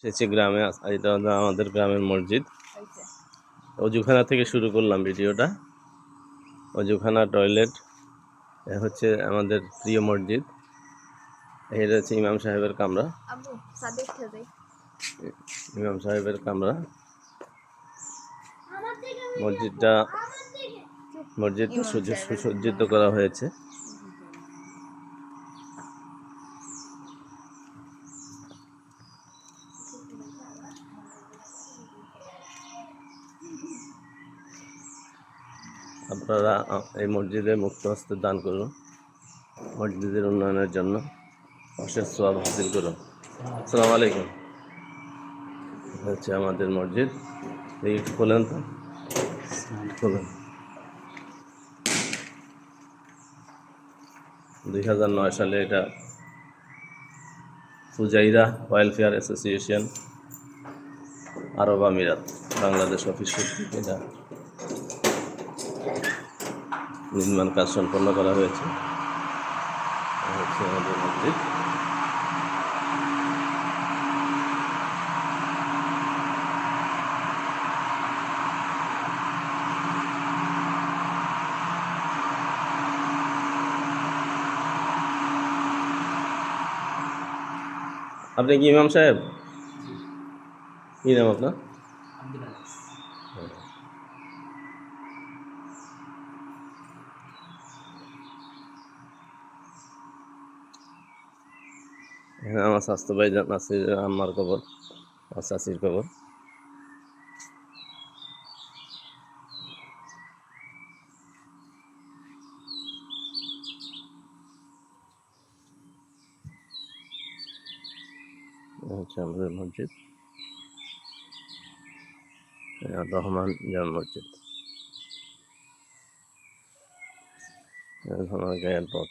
এসেছি গ্রামে। এটা হলো আমাদের গ্রামের মসজিদ। অজুখানা থেকে শুরু করলাম ভিডিওটা। অজুখানা, টয়লেট, এ হচ্ছে আমাদের প্রিয় মসজিদ। এটা হচ্ছে ইমাম সাহেবের কামরা। ইমাম সাহেবের কামরা। মসজিদটা সুসজ্জিত করা হয়েছে। আপনারা এই মসজিদে মুক্ত হস্তে দান করুন, মসজিদের উন্নয়নের জন্য অশেষ সওয়াব হাসিল করুন। আসসালামু আলাইকুম। হচ্ছে আমাদের মসজিদ। এই খোলেন তো, খোলেন। 2009 সালে এটা ফুজাইরা ওয়েলফেয়ার অ্যাসোসিয়েশন, আরব আমিরাত, বাংলাদেশ অফিস কর্তৃক এটা নির্মাণ কাজ সম্পন্ন করা হয়েছে। হচ্ছে আমাদের মসজিদ। আপনি কি ইমাম সাহেব? কি নাম আপনার? হ্যাঁ, আমার স্বাস্থ্য ভাই নাসির আম্মার কবর, আমার চাষির কবর। হচ্ছে আমাদের মসজিদ, রহমান জামে মসজিদ, আমার গায়ের পথ।